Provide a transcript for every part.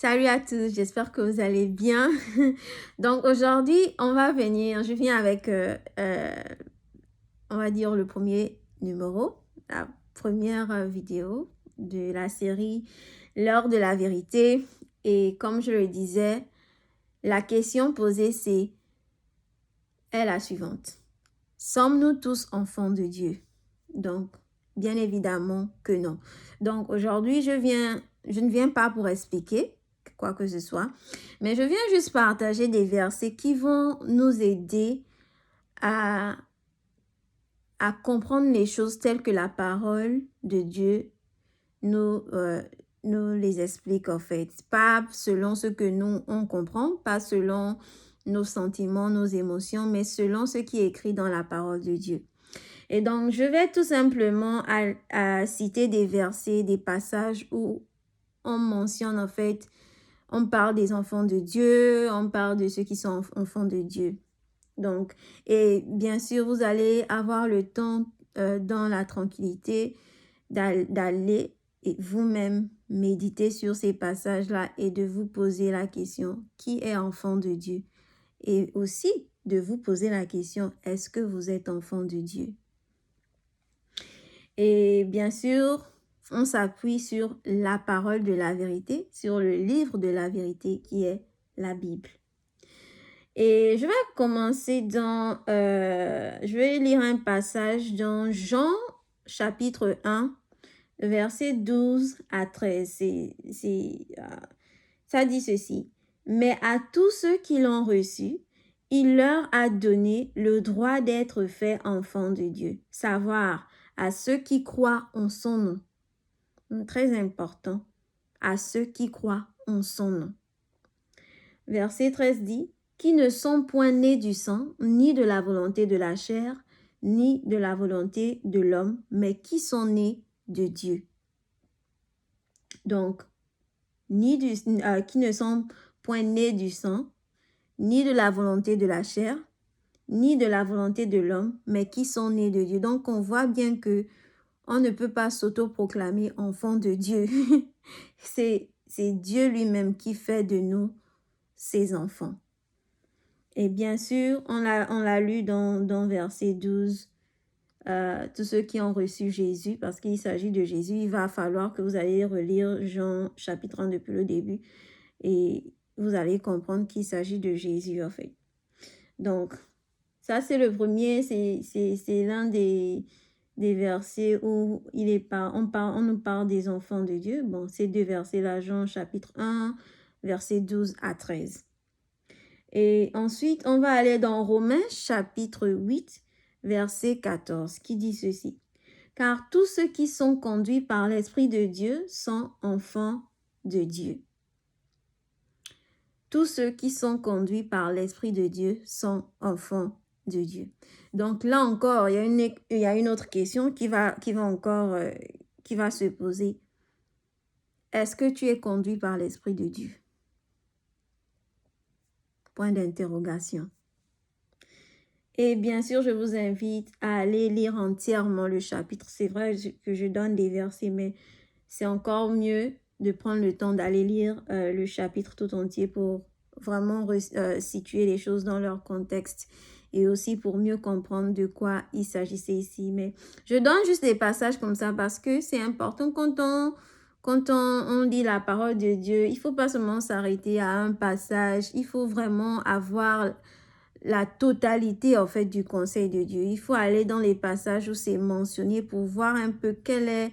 Salut à tous, j'espère que vous allez bien. Donc aujourd'hui, je viens avec, on va dire le premier numéro, la première vidéo de la série L'heure de la vérité. Et comme je le disais, la question posée est la suivante. Sommes-nous tous enfants de Dieu? Donc, bien évidemment que non. Donc aujourd'hui, je ne viens pas pour expliquer quoi que ce soit, mais je viens juste partager des versets qui vont nous aider à, à comprendre les choses telles que la parole de Dieu nous, nous les explique en fait. Pas selon ce que nous, on comprend, pas selon nos sentiments, nos émotions, mais selon ce qui est écrit dans la parole de Dieu. Et donc, je vais tout simplement à citer des versets, des passages où on mentionne en fait, on parle des enfants de Dieu, on parle de ceux qui sont enfants de Dieu. Donc, et bien sûr, vous allez avoir le temps dans la tranquillité d'aller et vous-même méditer sur ces passages-là et de vous poser la question, qui est enfant de Dieu? Et aussi de vous poser la question, est-ce que vous êtes enfant de Dieu? Et bien sûr, on s'appuie sur la parole de la vérité, sur le livre de la vérité qui est la Bible. Et je vais commencer je vais lire un passage dans Jean chapitre 1, versets 12 à 13. Ça dit ceci. Mais à tous ceux qui l'ont reçu, il leur a donné le droit d'être faits enfants de Dieu, savoir à ceux qui croient en son nom. Très important, à ceux qui croient en son nom. Verset 13 dit, qui ne sont point nés du sang, ni de la volonté de la chair, ni de la volonté de l'homme, mais qui sont nés de Dieu. Donc, qui ne sont point nés du sang, ni de la volonté de la chair, ni de la volonté de l'homme, mais qui sont nés de Dieu. Donc, on voit bien que on ne peut pas s'auto-proclamer enfant de Dieu. C'est Dieu lui-même qui fait de nous ses enfants. Et bien sûr, on l'a lu dans verset 12. Tous ceux qui ont reçu Jésus, parce qu'il s'agit de Jésus, il va falloir que vous allez relire Jean chapitre 1 depuis le début et vous allez comprendre qu'il s'agit de Jésus en fait. Donc, ça c'est le premier, c'est l'un des versets où on nous parle des enfants de Dieu. Bon, ces deux versets-là, Jean chapitre 1, versets 12 à 13. Et ensuite, on va aller dans Romains chapitre 8, verset 14, qui dit ceci. Car tous ceux qui sont conduits par l'Esprit de Dieu sont enfants de Dieu. Tous ceux qui sont conduits par l'Esprit de Dieu sont enfants de Dieu. Donc là encore, il y a une autre question qui va se poser. Est-ce que tu es conduit par l'Esprit de Dieu? Point d'interrogation. Et bien sûr, je vous invite à aller lire entièrement le chapitre. C'est vrai que je donne des versets, mais c'est encore mieux de prendre le temps d'aller lire le chapitre tout entier pour vraiment situer les choses dans leur contexte et aussi pour mieux comprendre de quoi il s'agissait ici. Mais je donne juste des passages comme ça parce que c'est important quand on lit la parole de Dieu. Il ne faut pas seulement s'arrêter à un passage. Il faut vraiment avoir la totalité en fait du conseil de Dieu. Il faut aller dans les passages où c'est mentionné pour voir un peu qu'est-ce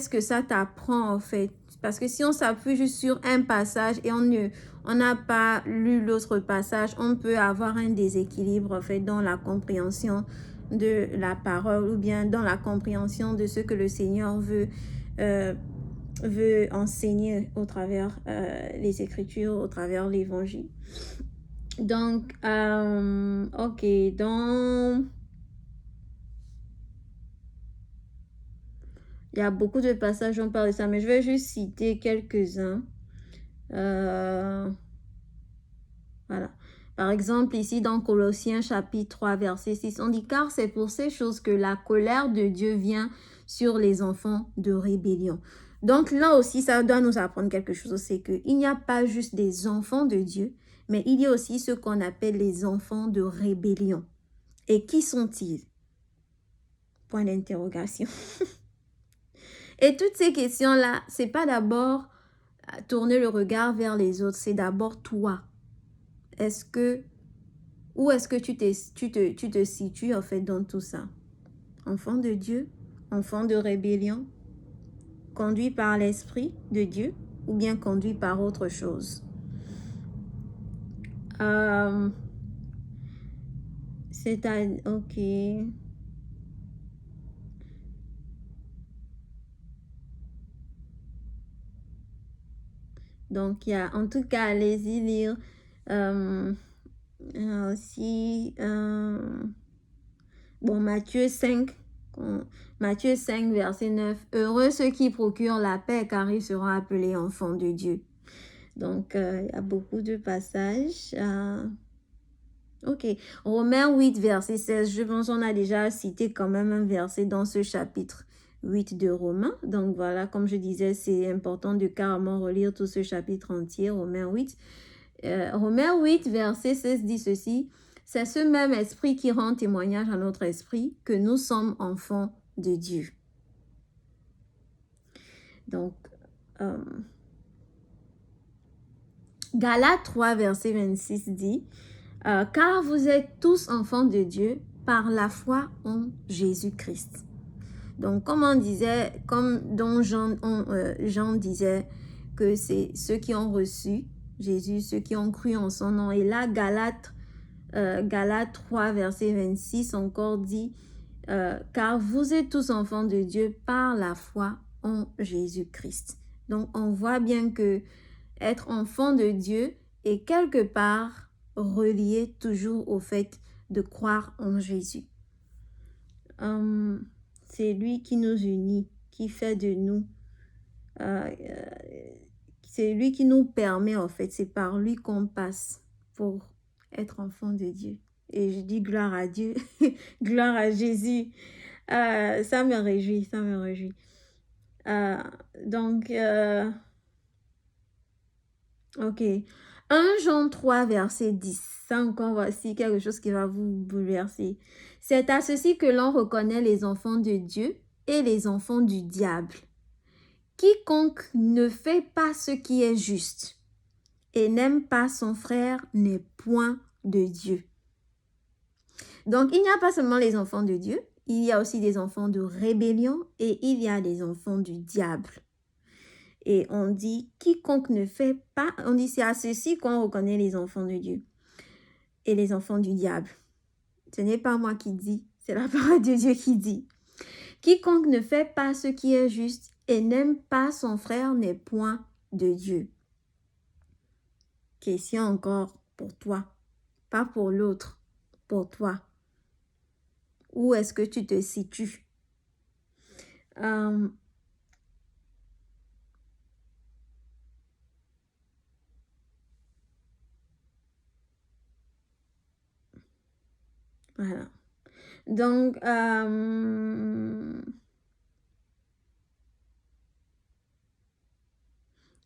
que ça t'apprend en fait. Parce que si on s'appuie juste sur un passage et on n'a pas lu l'autre passage, on peut avoir un déséquilibre en fait dans la compréhension de la parole ou bien dans la compréhension de ce que le Seigneur veut enseigner au travers les Écritures, au travers l'Évangile. Donc, ok, donc, il y a beaucoup de passages où on parle de ça, mais je vais juste citer quelques-uns. Voilà. Par exemple, ici dans Colossiens chapitre 3, verset 6, on dit « Car c'est pour ces choses que la colère de Dieu vient sur les enfants de rébellion. » Donc là aussi, ça doit nous apprendre quelque chose, c'est qu'il n'y a pas juste des enfants de Dieu, mais il y a aussi ce qu'on appelle les enfants de rébellion. Et qui sont-ils? Point d'interrogation. Et toutes ces questions-là, c'est pas d'abord tourner le regard vers les autres, c'est d'abord toi. Où est-ce que tu te situes en fait dans tout ça? Enfant de Dieu, enfant de rébellion, conduit par l'Esprit de Dieu ou bien conduit par autre chose? Ok. Donc, il y a, en tout cas, allez-y lire aussi, bon, Matthieu 5, verset 9. Heureux ceux qui procurent la paix, car ils seront appelés enfants de Dieu. Donc, il y a beaucoup de passages. Ok. Romains 8, verset 16. Je pense qu'on a déjà cité quand même un verset dans ce chapitre 8 de Romains. Donc voilà, comme je disais, c'est important de carrément relire tout ce chapitre entier, Romains 8. Romains 8, verset 16 dit ceci. C'est ce même esprit qui rend témoignage à notre esprit que nous sommes enfants de Dieu. Donc, Galates 3, verset 26 dit, car vous êtes tous enfants de Dieu par la foi en Jésus-Christ. Donc, comme on disait, Jean disait que c'est ceux qui ont reçu Jésus, ceux qui ont cru en son nom. Et là, Galates 3, verset 26 encore dit, car vous êtes tous enfants de Dieu par la foi en Jésus-Christ. Donc, on voit bien que être enfant de Dieu est quelque part relié toujours au fait de croire en Jésus. C'est lui qui nous unit, qui fait de nous, c'est lui qui nous permet en fait, c'est par lui qu'on passe pour être enfant de Dieu. Et je dis gloire à Dieu, gloire à Jésus. Ça me réjouit, ça me réjouit. Donc, ok. 1 Jean 3, verset 10. Ça encore, voici quelque chose qui va vous bouleverser. C'est à ceci que l'on reconnaît les enfants de Dieu et les enfants du diable. Quiconque ne fait pas ce qui est juste et n'aime pas son frère n'est point de Dieu. Donc, il n'y a pas seulement les enfants de Dieu, il y a aussi des enfants de rébellion et il y a des enfants du diable. Et on dit, quiconque ne fait pas, on dit c'est à ceci qu'on reconnaît les enfants de Dieu et les enfants du diable. Ce n'est pas moi qui dis, c'est la parole de Dieu qui dit. Quiconque ne fait pas ce qui est juste et n'aime pas son frère n'est point de Dieu. Question encore pour toi, pas pour l'autre, pour toi. Où est-ce que tu te situes? Voilà. Donc,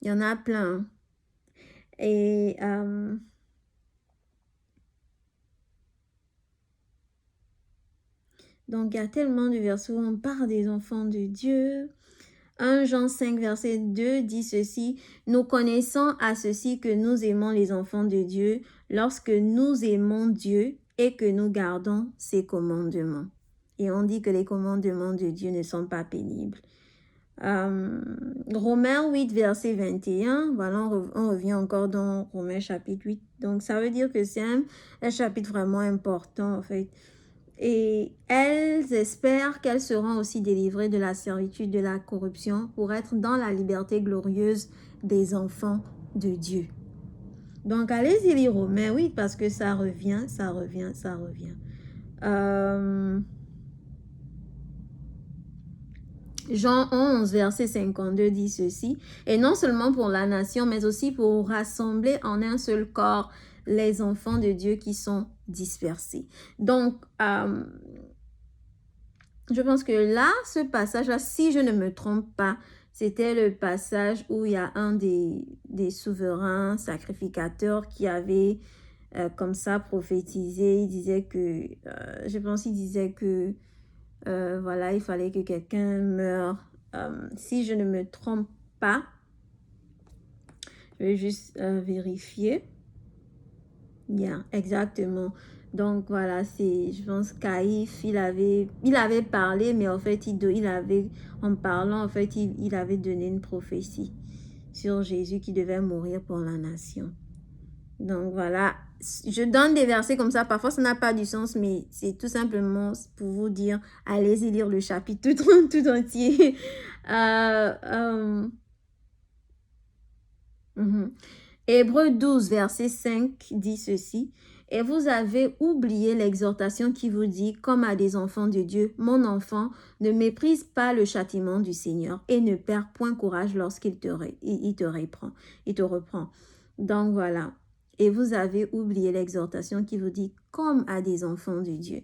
il y en a plein. Et donc, il y a tellement de versets où on parle des enfants de Dieu. 1 Jean 5, verset 2 dit ceci, « Nous connaissons à ceci que nous aimons les enfants de Dieu lorsque nous aimons Dieu et que nous gardons ses commandements. » Et on dit que les commandements de Dieu ne sont pas pénibles. Romains 8, verset 21, voilà, on revient encore dans Romains chapitre 8. Donc, ça veut dire que c'est un chapitre vraiment important, en fait. Et elles espèrent qu'elles seront aussi délivrées de la servitude de la corruption pour être dans la liberté glorieuse des enfants de Dieu. Donc, allez-y lire Romains 8 parce que ça revient, ça revient, ça revient. Jean 11, verset 52 dit ceci, « Et non seulement pour la nation, mais aussi pour rassembler en un seul corps les enfants de Dieu qui sont dispersés. » Donc, je pense que là, ce passage-là, si je ne me trompe pas, C'était le passage où il y a un des souverains sacrificateurs qui avait comme ça prophétisé. Il disait que, je pense qu'il disait que, voilà, il fallait que quelqu'un meure. Si je ne me trompe pas, je vais juste vérifier. Bien, exactement. Donc voilà, c'est, je pense, Caïphe, il avait parlé, mais en fait, il avait, en parlant, en fait, il avait donné une prophétie sur Jésus qui devait mourir pour la nation. Donc voilà, je donne des versets comme ça, parfois ça n'a pas du sens, mais c'est tout simplement pour vous dire, allez-y lire le chapitre tout entier. Euh, euh, mhm. Hébreux 12, verset 5 dit ceci. Et vous avez oublié l'exhortation qui vous dit, comme à des enfants de Dieu, mon enfant, ne méprise pas le châtiment du Seigneur et ne perds point courage lorsqu'il il te reprend. Il te reprend. Donc voilà. Et vous avez oublié l'exhortation qui vous dit, comme à des enfants de Dieu.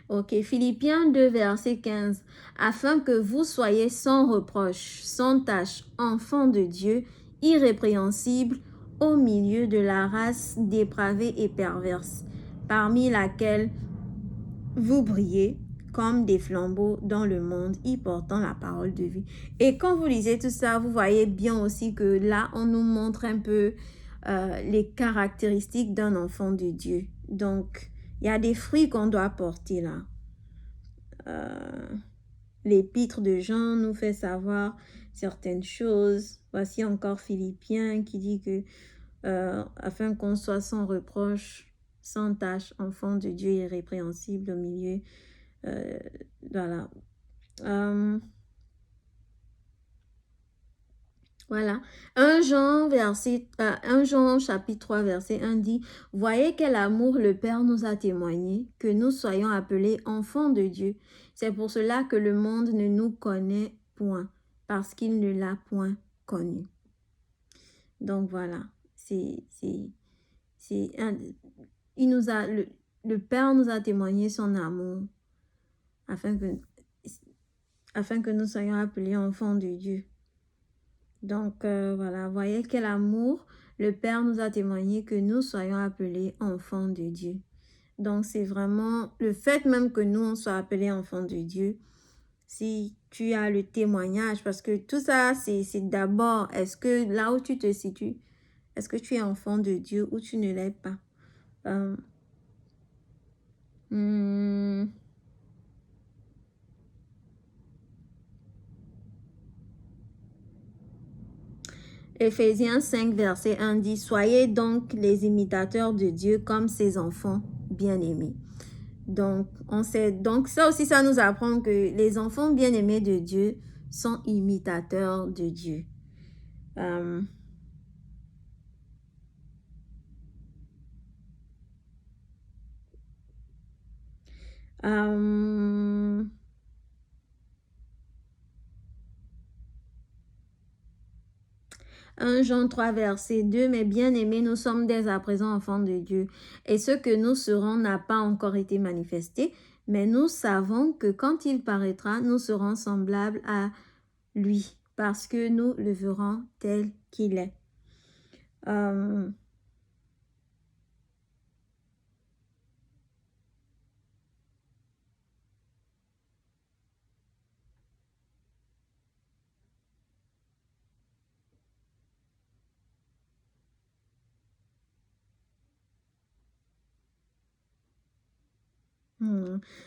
Ok, Philippiens 2, verset 15. Afin que vous soyez sans reproche, sans tache, enfants de Dieu, irrépréhensibles au milieu de la race dépravée et perverse, parmi laquelle vous brillez comme des flambeaux dans le monde, y portant la parole de vie. Et quand vous lisez tout ça, vous voyez bien aussi que là, on nous montre un peu les caractéristiques d'un enfant de Dieu. Donc, il y a des fruits qu'on doit porter là. L'épître de Jean nous fait savoir certaines choses. Voici encore Philippiens qui dit que afin qu'on soit sans reproche, sans tache, enfant de Dieu irrépréhensible au milieu. Voilà. Voilà. 1 Jean chapitre 3 verset 1 dit, voyez quel amour le Père nous a témoigné, que nous soyons appelés enfants de Dieu. C'est pour cela que le monde ne nous connaît point, parce qu'il ne l'a point connu. Donc voilà, le Père nous a témoigné son amour afin que nous soyons appelés enfants de Dieu. Donc voilà, voyez quel amour le Père nous a témoigné que nous soyons appelés enfants de Dieu. Donc c'est vraiment le fait même que nous on soit appelés enfants de Dieu. Si tu as le témoignage, parce que tout ça c'est d'abord, est-ce que là où tu te situes, est-ce que tu es enfant de Dieu ou tu ne l'es pas? Éphésiens 5, verset 1 dit, soyez donc les imitateurs de Dieu comme ses enfants bien-aimés. Donc, donc ça aussi, ça nous apprend que les enfants bien-aimés de Dieu sont imitateurs de Dieu. Euh, 1 Jean 3, verset 2, mais bien-aimés, nous sommes dès à présent enfants de Dieu, et ce que nous serons n'a pas encore été manifesté, mais nous savons que quand il paraîtra, nous serons semblables à lui, parce que nous le verrons tel qu'il est.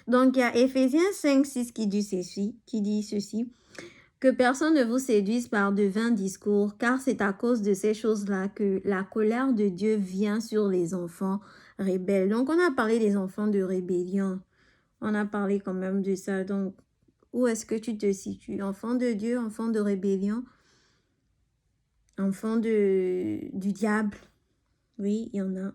Donc, il y a Éphésiens 5, 6 qui dit ceci, que personne ne vous séduise par de vains discours, car c'est à cause de ces choses-là que la colère de Dieu vient sur les enfants rebelles. Donc, on a parlé des enfants de rébellion. On a parlé quand même de ça. Donc, où est-ce que tu te situes? Enfant de Dieu, enfant de rébellion, enfant du diable? Oui, il y en a.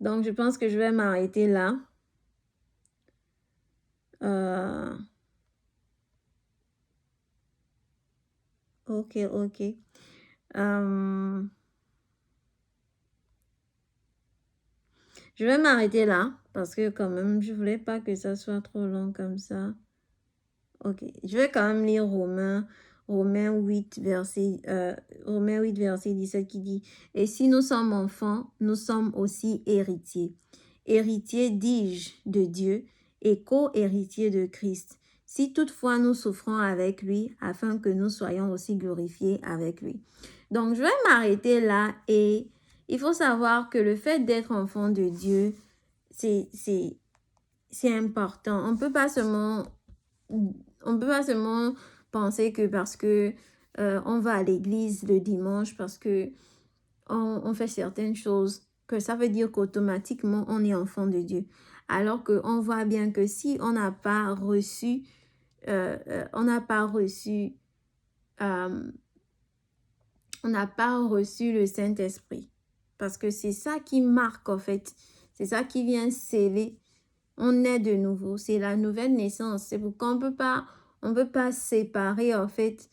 Donc, je pense que je vais m'arrêter là. Ok, ok. Euh, je vais m'arrêter là parce que quand même, je voulais pas que ça soit trop long comme ça. Ok, je vais quand même lire Romains 8, Romains 8, verset 17 qui dit, « Et si nous sommes enfants, nous sommes aussi héritiers. Héritiers, dis-je, de Dieu et co-héritiers de Christ. Si toutefois nous souffrons avec lui, afin que nous soyons aussi glorifiés avec lui. » Donc, je vais m'arrêter là et il faut savoir que le fait d'être enfant de Dieu, c'est important. On peut pas seulement penser que parce que on va à l'église le dimanche, parce que on fait certaines choses, que ça veut dire qu'automatiquement on est enfant de Dieu. Alors qu'on voit bien que si on n'a pas reçu, on n'a pas reçu le Saint-Esprit. Parce que c'est ça qui marque en fait, c'est ça qui vient sceller. On est de nouveau, c'est la nouvelle naissance. C'est pourquoi on peut pas séparer en fait,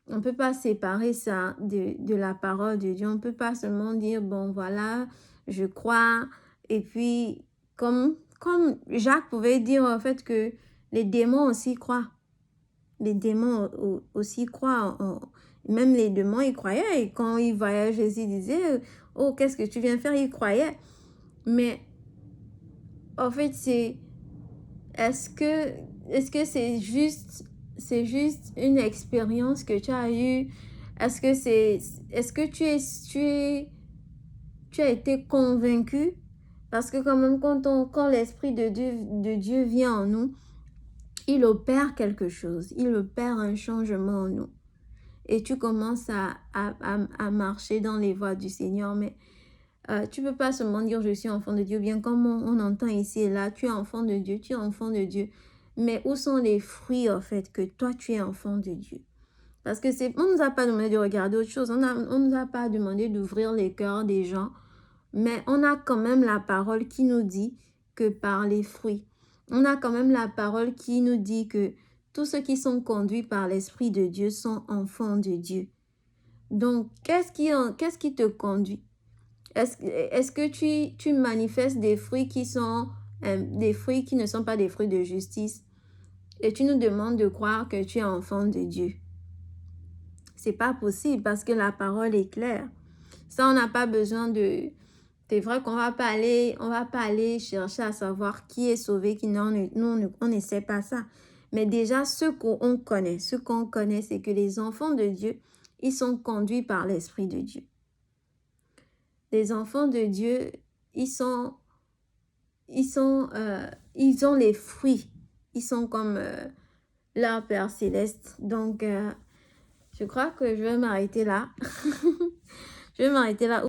on peut pas séparer ça de la parole de Dieu. On peut pas seulement dire, bon voilà, je crois. Et puis, comme Jacques pouvait dire en fait que les démons aussi croient. Les démons aussi croient. Même les démons, ils croyaient. Et quand ils voyaient Jésus, ils disaient, oh, qu'est-ce que tu viens faire? Ils croyaient. Mais en fait, est-ce que c'est juste une expérience que tu as eue? Est-ce que tu as été convaincu? Parce que quand même, quand l'Esprit de Dieu vient en nous, il opère quelque chose. Il opère un changement en nous. Et tu commences à marcher dans les voies du Seigneur. Mais tu ne peux pas seulement dire je suis enfant de Dieu, bien comme on entend ici et là, tu es enfant de Dieu, tu es enfant de Dieu. Mais où sont les fruits en fait que toi tu es enfant de Dieu? Parce que on nous a pas demandé de regarder autre chose, on nous a pas demandé d'ouvrir les cœurs des gens, mais on a quand même la parole qui nous dit que par les fruits. On a quand même la parole qui nous dit que tous ceux qui sont conduits par l'Esprit de Dieu sont enfants de Dieu. Donc, qu'est-ce qui te conduit? Est-ce que tu manifestes des fruits qui sont des fruits qui ne sont pas des fruits de justice et tu nous demandes de croire que tu es enfant de Dieu? C'est pas possible parce que la parole est claire. Ça, on n'a pas besoin de... C'est vrai qu'on va pas aller chercher à savoir qui est sauvé, qui non, nous, on ne sait pas ça. Mais déjà, ce qu'on connaît, c'est que les enfants de Dieu, ils sont conduits par l'Esprit de Dieu. Les enfants de Dieu, ils ont les fruits. Ils sont comme leur Père Céleste. Donc, je crois que je vais m'arrêter là. Je vais m'arrêter là.